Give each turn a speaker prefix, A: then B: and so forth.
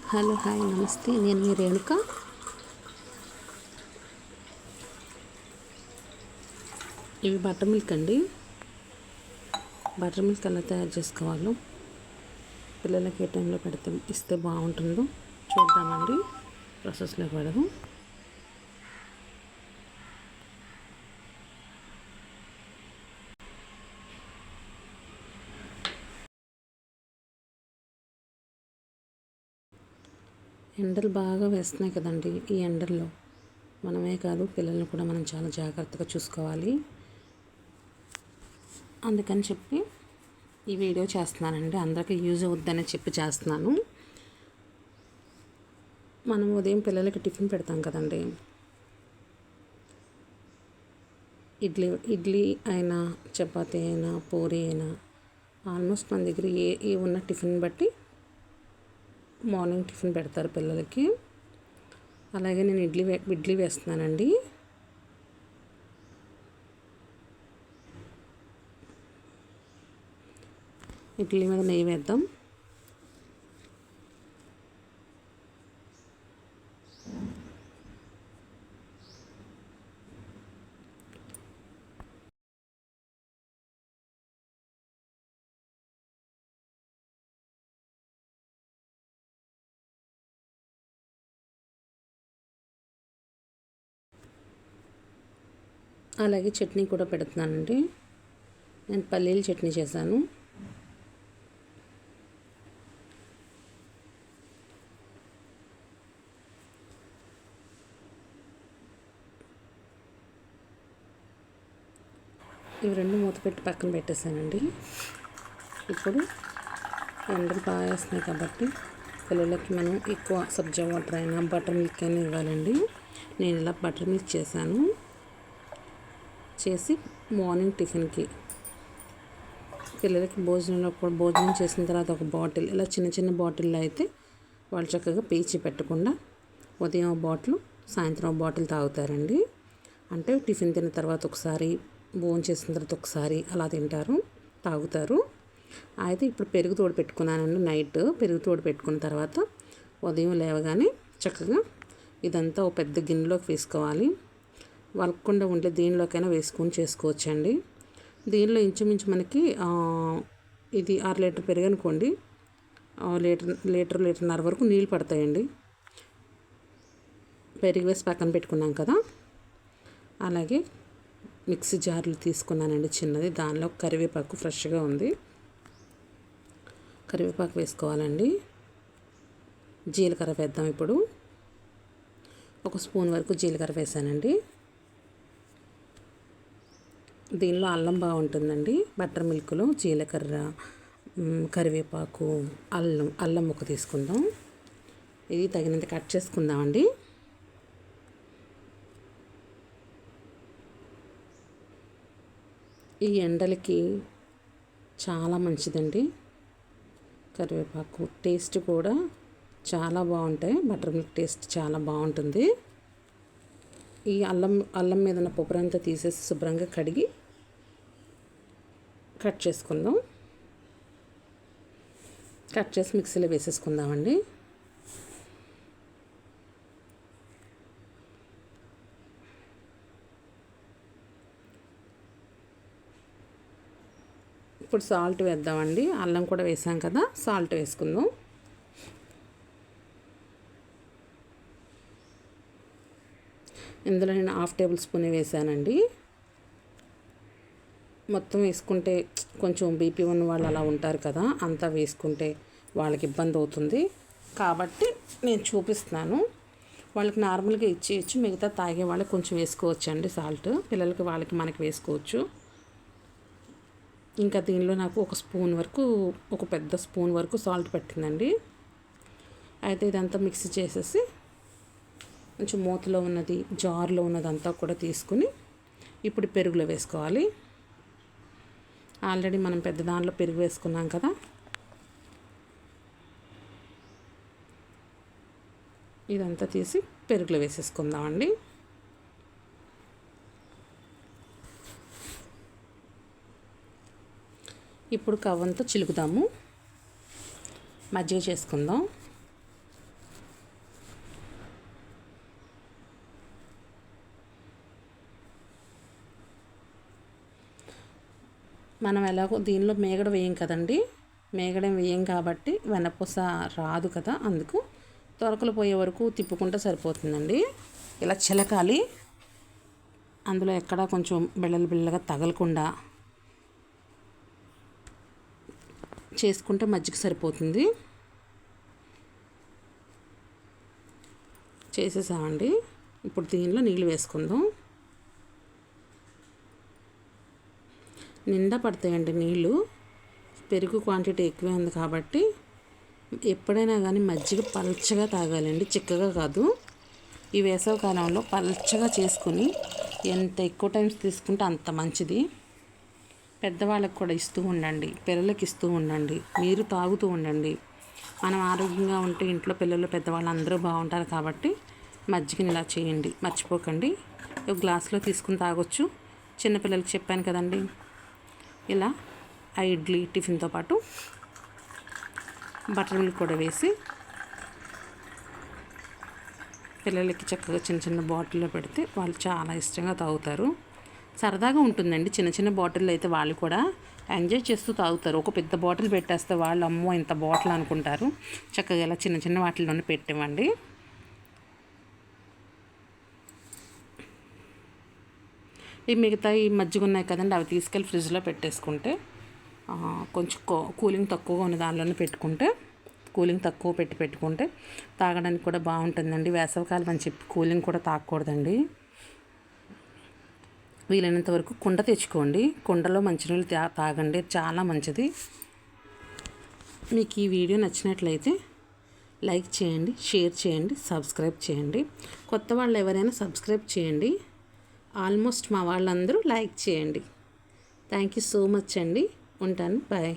A: Hello hi నమస్తే, నేను మీ రేణుక. ఇవి బటర్ మిల్క్ అండి. బటర్ మిల్క్ ఎలా తయారు చేసుకోవాలో పిల్లలకి ఏ టైంలో ఇస్తే బాగుంటుందో చూద్దామండి. ప్రాసెస్లో పెడదాం. ఎండలు బాగా వేస్తున్నాయి కదండి. ఈ ఎండల్లో మనమే కాదు, పిల్లల్ని కూడా మనం చాలా జాగ్రత్తగా చూసుకోవాలి. అందుకని చెప్పి ఈ వీడియో చేస్తున్నానండి. అందరికీ యూజ్ అవుద్దని చెప్పి చేస్తున్నాను. మనం ఉదయం పిల్లలకి టిఫిన్ పెడతాం కదండి. ఇడ్లీ అయినా, చపాతీ అయినా, పూరీ అయినా, ఆల్మోస్ట్ మన దగ్గర ఏ ఉన్న టిఫిన్ బట్టి మార్నింగ్ టిఫిన్ పెడతారు పిల్లలకి. అలాగే నేను ఇడ్లీ వేస్తున్నానండి. ఇడ్లీ మీద నెయ్యి వేద్దాం. అలాగే చట్నీ కూడా పెడుతున్నానండి. నేను పల్లీల చట్నీ చేశాను. ఇవి రెండు మూత పెట్టి పక్కన పెట్టేశానండి. ఇప్పుడు ఎండలు బాగా వేస్తున్నాయి కాబట్టి పిల్లలకి మనం ఎక్కువ సబ్జా వాటర్ అయినా, బటర్ మిల్క్ అయినా ఇవ్వాలండి. నేను ఇలా బటర్ మిల్క్ చేసి మార్నింగ్ టిఫిన్కి పిల్లలకి భోజనం చేసిన తర్వాత ఒక బాటిల్, ఇలా చిన్న చిన్న బాటిల్లో అయితే వాళ్ళు చక్కగా పీచి పెట్టకుండా ఉదయం బాటిల్, సాయంత్రం బాటిల్ తాగుతారండి. అంటే టిఫిన్ తిన్న తర్వాత ఒకసారి, భోజనం చేసిన తర్వాత ఒకసారి అలా తాగుతారు. అయితే ఇప్పుడు పెరుగు తోడు పెట్టుకున్నానండి. నైట్ పెరుగు తోడు పెట్టుకున్న తర్వాత ఉదయం లేవగానే చక్కగా ఇదంతా ఒక పెద్ద గిన్నెలోకి వేసుకోవాలి. వలకకుండా ఉంటే దీనిలోకైనా వేసుకొని చేసుకోవచ్చండి. దీనిలో ఇంచుమించు మనకి ఇది 6 లీటర్ పెరుగు అనుకోండి, లీటర్న్నర వరకు నీళ్ళు పడతాయండి. పెరుగు వేసి పక్కన పెట్టుకున్నాం కదా. అలాగే మిక్సీ జార్లు తీసుకున్నానండి చిన్నది. దానిలో కరివేపాకు ఫ్రెష్గా ఉంది, కరివేపాకు వేసుకోవాలండి. జీలకర్ర వేద్దాం. ఇప్పుడు 1 స్పూన్ వరకు జీలకర్ర వేసానండి. దీనిలో అల్లం బాగుంటుందండి. బటర్ మిల్క్లో జీలకర్ర, కరివేపాకు, అల్లం ముక్క తీసుకుందాం. ఇది తగినంత కట్ చేసుకుందామండి. ఈ ఎండలకి చాలా మంచిదండి కరివేపాకు. టేస్ట్ కూడా చాలా బాగుంటాయి. బటర్ మిల్క్ టేస్ట్ చాలా బాగుంటుంది. ఈ అల్లం మీద ఉన్న పొగరంతా తీసేసి శుభ్రంగా కడిగి కట్ చేసుకుందాం. కట్ చేసి మిక్సీలో వేసేసుకుందామండి. ఇప్పుడు సాల్ట్ వేద్దామండి. అల్లం కూడా వేసాం కదా, సాల్ట్ వేసుకుందాం. ఇందులో నేను 1/2 టేబుల్ స్పూన్ వేసానండి. మొత్తం వేసుకుంటే కొంచెం బీపీ ఉన్న వాళ్ళు అలా ఉంటారు కదా, అంతా వేసుకుంటే వాళ్ళకి ఇబ్బంది అవుతుంది కాబట్టి నేను చూపిస్తున్నాను. వాళ్ళకి నార్మల్గా ఇచ్చేయచ్చు, మిగతా తాగే వాళ్ళకి కొంచెం వేసుకోవచ్చు అండి సాల్ట్. పిల్లలకి వాళ్ళకి మనకి వేసుకోవచ్చు. ఇంకా దీనిలో నాకు ఒక పెద్ద స్పూన్ వరకు సాల్ట్ పట్టిందండి. అయితే ఇదంతా మిక్సీ చేసేసి కొంచెం మూతలో ఉన్నది, జార్లో ఉన్నదంతా కూడా తీసుకుని ఇప్పుడు పెరుగులో వేసుకోవాలి. ఆల్రెడీ మనం పెద్ద దానిలో పెరుగు వేసుకున్నాం కదా. ఇదంతా తీసి పెరుగులో వేసేసుకుందామండి. ఇప్పుడు కవ్వంతో చిలుకుదాము. మజ్జిగ చేసుకుందాం. మనం ఎలాగో దీనిలో మేగడ వేయం కదండి, మేగడ వేయం కాబట్టి వెన్నపూస రాదు కదా, అందుకు తొరకలు పోయే వరకు తిప్పుకుంటే సరిపోతుందండి. ఇలా చిలకాలి, అందులో ఎక్కడ కొంచెం బిళ్ళలుగా తగలకుండా చేసుకుంటే మజ్జిగ సరిపోతుంది. చేసేసామండి. ఇప్పుడు దీనిలో నీళ్ళు వేసుకుందాం. నిండా పడతాయండి నీళ్ళు, పెరుగు క్వాంటిటీ ఎక్కువే ఉంది కాబట్టి. ఎప్పుడైనా కానీ మజ్జిగ పల్చగా తాగాలండి, చిక్కగా కాదు. ఈ వేసవి కాలంలో పల్చగా చేసుకుని ఎంత ఎక్కువ టైమ్స్ తీసుకుంటే అంత మంచిది. పెద్దవాళ్ళకి కూడా ఇస్తూ ఉండండి, పిల్లలకి ఇస్తూ ఉండండి, మీరు తాగుతూ ఉండండి. మనం ఆరోగ్యంగా ఉంటే ఇంట్లో పిల్లలు పెద్దవాళ్ళు అందరూ బాగుంటారు కాబట్టి మజ్జిగని ఇలా చేయండి, మర్చిపోకండి. ఒక గ్లాస్లో తీసుకుని తాగొచ్చు. చిన్నపిల్లలకి చెప్పాను కదండి. ఇలా ఆ ఇడ్లీ టిఫిన్తో పాటు బటర్ మిల్క్ కూడా వేసి పిల్లలకి చక్కగా చిన్న చిన్న బాటిల్లో పెడితే వాళ్ళు చాలా ఇష్టంగా తాగుతారు. సరదాగా ఉంటుందండి. చిన్న చిన్న బాటిల్లో అయితే వాళ్ళు కూడా ఎంజాయ్ చేస్తూ తాగుతారు. ఒక పెద్ద బాటిల్ పెట్టేస్తే వాళ్ళు అమ్మో ఇంత బాటిల్ అనుకుంటారు. చక్కగా ఇలా చిన్న చిన్న వాటిల్లోనే పెట్టివ్వండి. ఈ మిగతా ఈ మజ్జిగ ఉన్నాయి కదండి, అవి తీసుకెళ్ళి ఫ్రిడ్జ్లో పెట్టేసుకుంటే కొంచెం కూలింగ్ తక్కువగా ఉన్న దానిలోనే పెట్టుకుంటే, కూలింగ్ తక్కువ పెట్టుకుంటే తాగడానికి కూడా బాగుంటుందండి. వేసవికాలం అని చెప్పి కూలింగ్ కూడా తాగకూడదండి. వీలైనంత వరకు కుండ తెచ్చుకోండి, కుండలో మంచినీళ్ళు తాగండి, చాలా మంచిది. మీకు ఈ వీడియో నచ్చినట్లయితే లైక్ చేయండి, షేర్ చేయండి, సబ్స్క్రైబ్ చేయండి. కొత్త వాళ్ళు ఎవరైనా సబ్స్క్రైబ్ చేయండి. ఆల్మోస్ట్ మా వాళ్ళందరూ లైక్ చేయండి. థ్యాంక్ యూ సో మచ్ అండి. ఉంటాను, బాయ్.